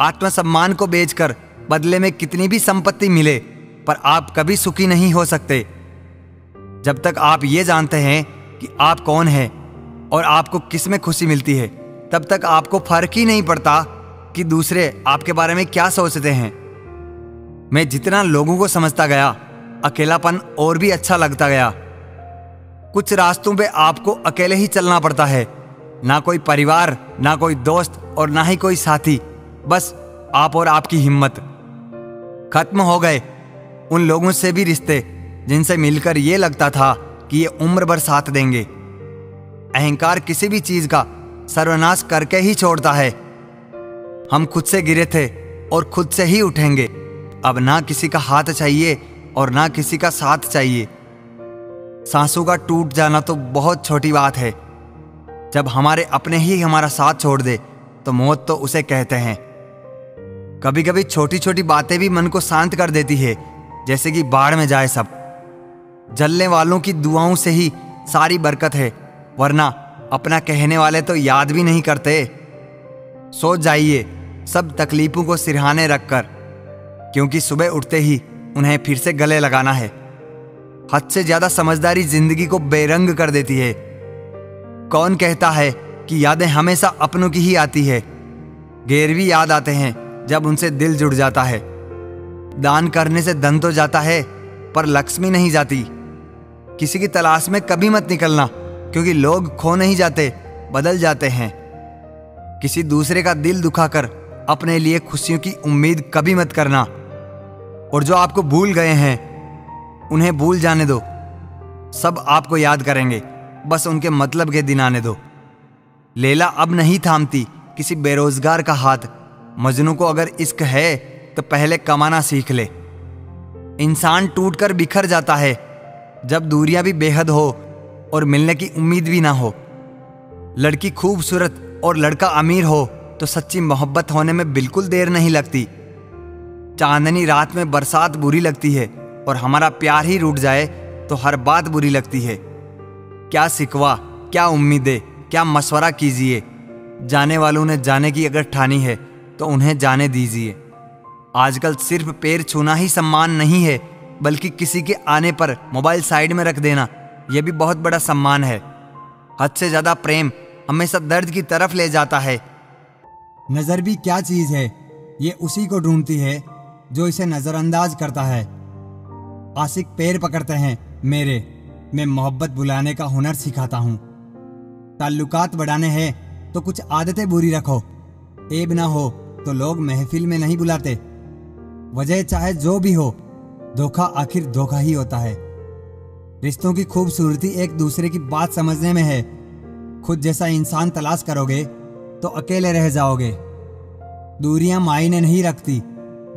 आत्मसम्मान को बेचकर बदले में कितनी भी संपत्ति मिले, पर आप कभी सुखी नहीं हो सकते। जब तक आप ये जानते हैं कि आप कौन हैं और आपको किस में खुशी मिलती है, तब तक आपको फर्क ही नहीं पड़ता कि दूसरे आपके बारे में क्या सोचते हैं। मैं जितना लोगों को समझता गया, अकेलापन और भी अच्छा लगता गया। कुछ रास्तों पे आपको अकेले ही चलना पड़ता है, ना कोई परिवार, ना कोई दोस्त और ना ही कोई साथी, बस आप और आपकी हिम्मत। खत्म हो गए उन लोगों से भी रिश्ते जिनसे मिलकर ये लगता था कि ये उम्र भर साथ देंगे। अहंकार किसी भी चीज का सर्वनाश करके ही छोड़ता है। हम खुद से गिरे थे और खुद से ही उठेंगे। अब ना किसी का हाथ चाहिए और ना किसी का साथ चाहिए। सांसों का टूट जाना तो बहुत छोटी बात है। जब हमारे अपने ही हमारा साथ छोड़ दे तो मौत तो उसे कहते हैं। कभी कभी छोटी छोटी बातें भी मन को शांत कर देती है, जैसे कि बाढ़ में जाए सब। जलने वालों की दुआओं से ही सारी बरकत है, वरना अपना कहने वाले तो याद भी नहीं करते। सो जाइए सब तकलीफों को सिरहाने रखकर, क्योंकि सुबह उठते ही उन्हें फिर से गले लगाना है। हद से ज्यादा समझदारी जिंदगी को बेरंग कर देती है। कौन कहता है कि यादें हमेशा अपनों की ही आती है? गैर भी याद आते हैं जब उनसे दिल जुड़ जाता है। दान करने से धन तो जाता है, पर लक्ष्मी नहीं जाती। किसी की तलाश में कभी मत निकलना, क्योंकि लोग खो नहीं जाते, बदल जाते हैं। किसी दूसरे का दिल दुखाकर अपने लिए खुशियों की उम्मीद कभी मत करना। और जो आपको भूल गए हैं उन्हें भूल जाने दो। सब आपको याद करेंगे, बस उनके मतलब के दिन आने दो। लैला अब नहीं थामती किसी बेरोजगार का हाथ। मजनू को अगर इश्क है तो पहले कमाना सीख ले। इंसान टूटकर बिखर जाता है जब दूरियां भी बेहद हो और मिलने की उम्मीद भी ना हो। लड़की खूबसूरत और लड़का अमीर हो तो सच्ची मोहब्बत होने में बिल्कुल देर नहीं लगती। चांदनी रात में बरसात बुरी लगती है, और हमारा प्यार ही रूठ जाए तो हर बात बुरी लगती है। क्या सिकवा, क्या उम्मीदें, क्या मशवरा कीजिए। जाने वालों ने जाने की अगर ठानी है तो उन्हें जाने दीजिए। आजकल सिर्फ पैर छूना ही सम्मान नहीं है, बल्कि किसी के आने पर मोबाइल साइड में रख देना यह भी बहुत बड़ा सम्मान है। हद से ज्यादा प्रेम हमेशा दर्द की तरफ ले जाता है। नजर भी क्या चीज है, ये उसी को ढूंढती है जो इसे नजरअंदाज करता है। आशिक पैर पकड़ते हैं मेरे, मैं मोहब्बत बुलाने का हुनर सिखाता हूँ। ताल्लुकात बढ़ाने हैं तो कुछ आदतें बुरी रखो। ऐब ना हो तो लोग महफिल में नहीं बुलाते। वजह चाहे जो भी हो, धोखा आखिर धोखा ही होता है। रिश्तों की खूबसूरती एक दूसरे की बात समझने में है। खुद जैसा इंसान तलाश करोगे तो अकेले रह जाओगे। दूरियां मायने नहीं रखती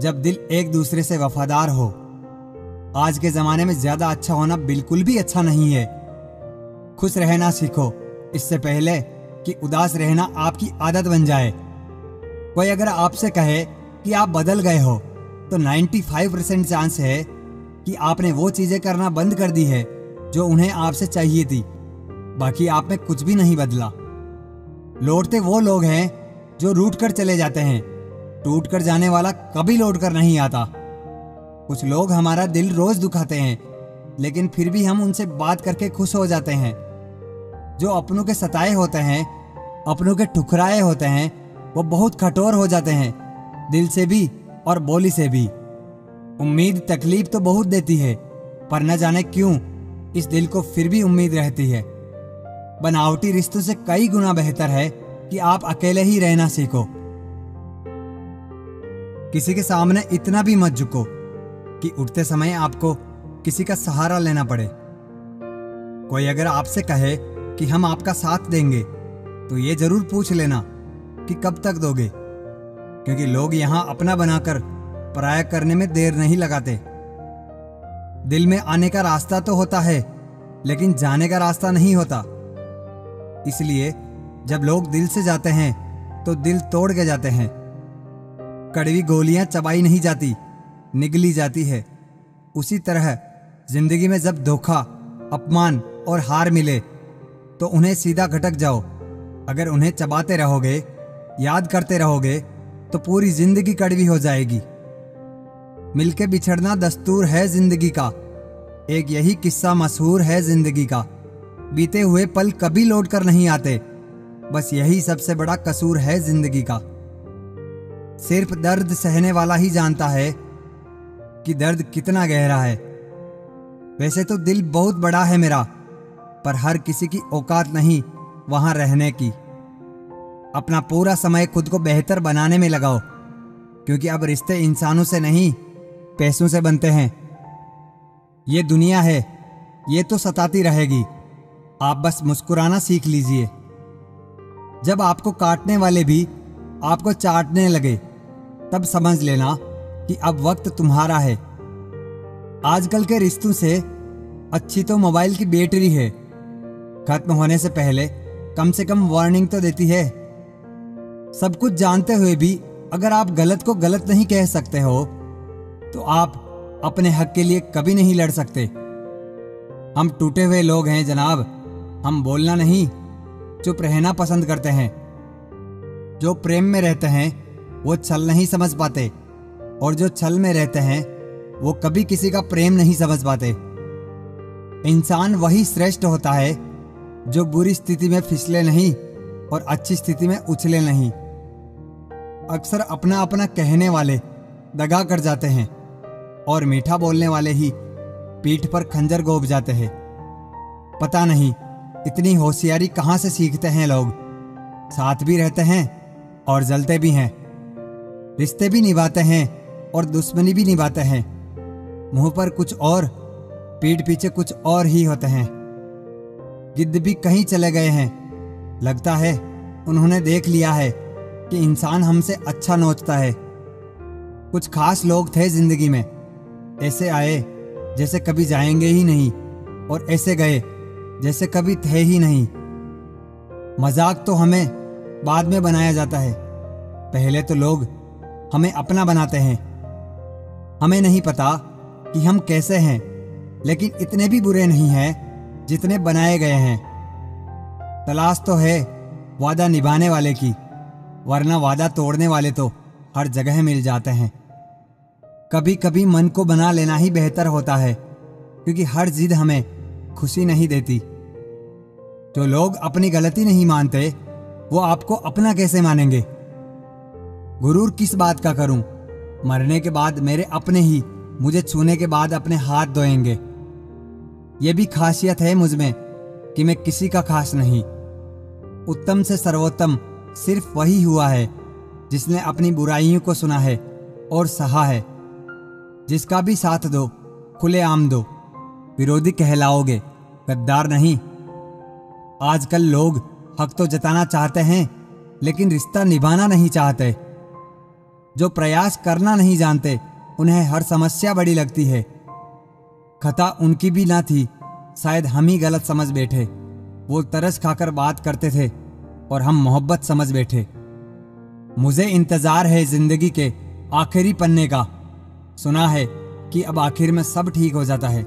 जब दिल एक दूसरे से वफादार हो। आज के जमाने में ज्यादा अच्छा होना बिल्कुल भी अच्छा नहीं है। खुश रहना सीखो इससे पहले कि उदास रहना आपकी आदत बन जाए। कोई अगर आपसे कहे कि आप बदल गए हो तो 95% चांस है कि आपने वो चीजें करना बंद कर दी है जो उन्हें आपसे चाहिए थी। बाकी आप में कुछ भी नहीं बदला। लौटते वो लोग हैं जो रूठ कर चले जाते हैं। टूट कर जाने वाला कभी लौट कर नहीं आता। कुछ लोग हमारा दिल रोज दुखाते हैं, लेकिन फिर भी हम उनसे बात करके खुश हो जाते हैं। जो अपनों के सताए होते हैं, अपनों के ठुकराए होते हैं, वो बहुत कठोर हो जाते हैं, दिल से भी और बोली से भी। उम्मीद तकलीफ तो बहुत देती है, पर न जाने क्यों इस दिल को फिर भी उम्मीद रहती है। बनावटी रिश्तों से कई गुना बेहतर है कि आप अकेले ही रहना सीखो। किसी के सामने इतना भी मत झुको कि उठते समय आपको किसी का सहारा लेना पड़े। कोई अगर आपसे कहे कि हम आपका साथ देंगे तो ये जरूर पूछ लेना कि कब तक दोगे, क्योंकि लोग यहां अपना बनाकर पराया करने में देर नहीं लगाते। दिल में आने का रास्ता तो होता है, लेकिन जाने का रास्ता नहीं होता। इसलिए जब लोग दिल से जाते हैं तो दिल तोड़ के जाते हैं। कड़वी गोलियां चबाई नहीं जाती, निगली जाती है। उसी तरह जिंदगी में जब धोखा, अपमान और हार मिले तो उन्हें सीधा खटक जाओ। अगर उन्हें चबाते रहोगे, याद करते रहोगे, तो पूरी जिंदगी कड़वी हो जाएगी। मिलके बिछड़ना दस्तूर है जिंदगी का, एक यही किस्सा मशहूर है जिंदगी का। बीते हुए पल कभी लौट कर नहीं आते, बस यही सबसे बड़ा कसूर है जिंदगी का। सिर्फ दर्द सहने वाला ही जानता है कि दर्द कितना गहरा है। वैसे तो दिल बहुत बड़ा है मेरा, पर हर किसी की औकात नहीं वहां रहने की। अपना पूरा समय खुद को बेहतर बनाने में लगाओ, क्योंकि अब रिश्ते इंसानों से नहीं पैसों से बनते हैं। ये दुनिया है, ये तो सताती रहेगी, आप बस मुस्कुराना सीख लीजिए। जब आपको काटने वाले भी आपको चाटने लगे, तब समझ लेना कि अब वक्त तुम्हारा है। आजकल के रिश्तों से अच्छी तो मोबाइल की बैटरी है, खत्म होने से पहले कम से कम वार्निंग तो देती है। सब कुछ जानते हुए भी अगर आप गलत को गलत नहीं कह सकते हो, तो आप अपने हक के लिए कभी नहीं लड़ सकते। हम टूटे हुए लोग हैं जनाब, हम बोलना नहीं चुप रहना पसंद करते हैं। जो प्रेम में रहते हैं वो छल नहीं समझ पाते, और जो छल में रहते हैं वो कभी किसी का प्रेम नहीं समझ पाते। इंसान वही श्रेष्ठ होता है जो बुरी स्थिति में फिसले नहीं और अच्छी स्थिति में उछले नहीं। अक्सर अपना अपना कहने वाले दगा कर जाते हैं, और मीठा बोलने वाले ही पीठ पर खंजर गोप जाते हैं। पता नहीं इतनी होशियारी कहाँ से सीखते हैं लोग। साथ भी रहते हैं और जलते भी हैं, रिश्ते भी निभाते हैं और दुश्मनी भी निभाते हैं। मुंह पर कुछ और, पीठ पीछे कुछ और ही होते हैं। गिद्ध भी कहीं चले गए हैं, लगता है उन्होंने देख लिया है कि इंसान हमसे अच्छा नोचता है। कुछ खास लोग थे जिंदगी में, ऐसे आए जैसे कभी जाएंगे ही नहीं, और ऐसे गए जैसे कभी थे ही नहीं। मजाक तो हमें बाद में बनाया जाता है, पहले तो लोग हमें अपना बनाते हैं। हमें नहीं पता कि हम कैसे हैं, लेकिन इतने भी बुरे नहीं हैं जितने बनाए गए हैं। तलाश तो है वादा निभाने वाले की, वरना वादा तोड़ने वाले तो हर जगह मिल जाते हैं। कभी कभी मन को बना लेना ही बेहतर होता है, क्योंकि हर जिद हमें खुशी नहीं देती। जो लोग अपनी गलती नहीं मानते, वो आपको अपना कैसे मानेंगे। गुरूर किस बात का करूं, मरने के बाद मेरे अपने ही मुझे छूने के बाद अपने हाथ धोएंगे। ये भी खासियत है मुझ में कि मैं किसी का खास नहीं। उत्तम से सर्वोत्तम सिर्फ वही हुआ है जिसने अपनी बुराइयों को सुना है और सहा है। जिसका भी साथ दो, खुलेआम दो, विरोधी कहलाओगे, गद्दार नहीं। आजकल लोग हक तो जताना चाहते हैं, लेकिन रिश्ता निभाना नहीं चाहते। जो प्रयास करना नहीं जानते, उन्हें हर समस्या बड़ी लगती है। खता उनकी भी ना थी, शायद हम ही गलत समझ बैठे। वो तरस खाकर बात करते थे और हम मोहब्बत समझ बैठे। मुझे इंतजार है जिंदगी के आखिरी पन्ने का, सुना है कि अब आखिर में सब ठीक हो जाता है।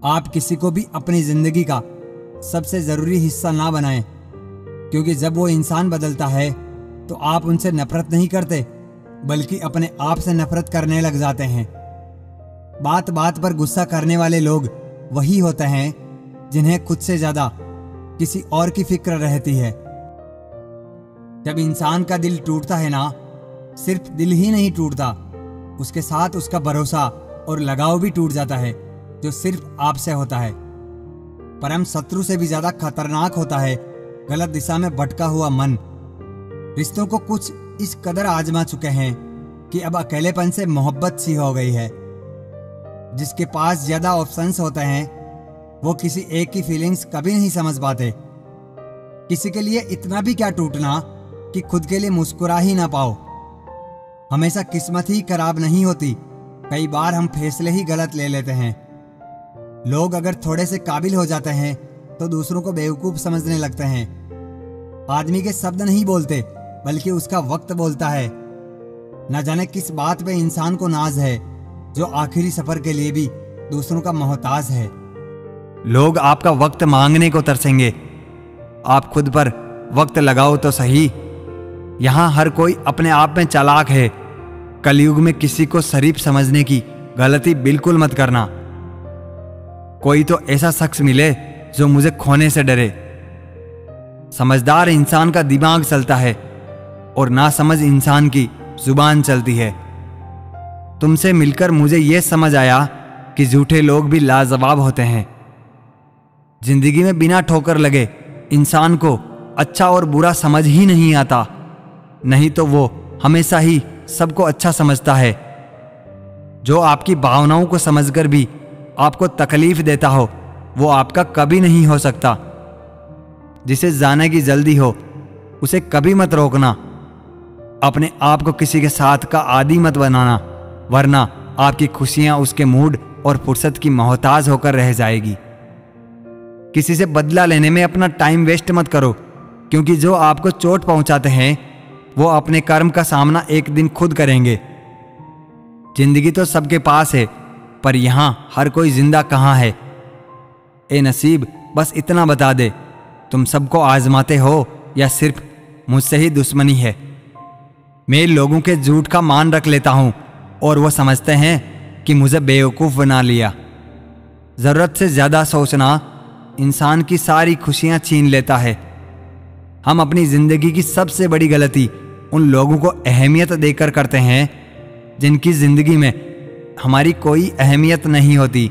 आप किसी को भी अपनी जिंदगी का सबसे जरूरी हिस्सा ना बनाएं, क्योंकि जब वो इंसान बदलता है तो आप उनसे नफरत नहीं करते, बल्कि अपने आप से नफरत करने लग जाते हैं। बात बात पर गुस्सा करने वाले लोग वही होते हैं जिन्हें खुद से ज्यादा किसी और की फिक्र रहती है। जब इंसान का दिल टूटता है ना, सिर्फ दिल ही नहीं टूटता, उसके साथ उसका भरोसा और लगाव भी टूट जाता है, जो सिर्फ आपसे होता है। परम शत्रु से भी ज्यादा खतरनाक होता है गलत दिशा में भटका हुआ मन। रिश्तों को कुछ इस कदर आजमा चुके हैं कि अब अकेलेपन से मोहब्बत सी हो गई है। जिसके पास ज्यादा ऑप्शंस होते हैं, वो किसी एक की फीलिंग्स कभी नहीं समझ पाते। किसी के लिए इतना भी क्या टूटना कि खुद के लिए मुस्कुरा ही ना पाओ। हमेशा किस्मत ही खराब नहीं होती, कई बार हम फैसले ही गलत ले लेते हैं। लोग अगर थोड़े से काबिल हो जाते हैं तो दूसरों को बेवकूफ समझने लगते हैं। आदमी के शब्द नहीं बोलते, बल्कि उसका वक्त बोलता है। न जाने किस बात पे इंसान को नाज है, जो आखिरी सफर के लिए भी दूसरों का मोहताज है। लोग आपका वक्त मांगने को तरसेंगे, आप खुद पर वक्त लगाओ तो सही। यहाँ हर कोई अपने आप में चालाक है। कलयुग में किसी को शरीफ समझने की गलती बिल्कुल मत करना। कोई तो ऐसा शख्स मिले जो मुझे खोने से डरे। समझदार इंसान का दिमाग चलता है और नासमझ इंसान की जुबान चलती है। तुमसे मिलकर मुझे यह समझ आया कि झूठे लोग भी लाजवाब होते हैं। जिंदगी में बिना ठोकर लगे इंसान को अच्छा और बुरा समझ ही नहीं आता, नहीं तो वो हमेशा ही सबको अच्छा समझता है। जो आपकी भावनाओं को समझकर भी आपको तकलीफ देता हो वो आपका कभी नहीं हो सकता। जिसे जाने की जल्दी हो उसे कभी मत रोकना। अपने आप को किसी के साथ का आदी मत बनाना, वरना आपकी खुशियां उसके मूड और फुर्सत की मोहताज होकर रह जाएगी। किसी से बदला लेने में अपना टाइम वेस्ट मत करो, क्योंकि जो आपको चोट पहुंचाते हैं वो अपने कर्म का सामना एक दिन खुद करेंगे। जिंदगी तो सबके पास है, पर यहां हर कोई जिंदा कहां है। ए नसीब, बस इतना बता दे, तुम सबको आजमाते हो या सिर्फ मुझसे ही दुश्मनी है? मैं लोगों के झूठ का मान रख लेता हूं और वो समझते हैं कि मुझे बेवकूफ़ बना लिया। ज़रूरत से ज़्यादा सोचना इंसान की सारी खुशियां छीन लेता है। हम अपनी ज़िंदगी की सबसे बड़ी गलती उन लोगों को अहमियत देकर करते हैं जिनकी ज़िंदगी में हमारी कोई अहमियत नहीं होती।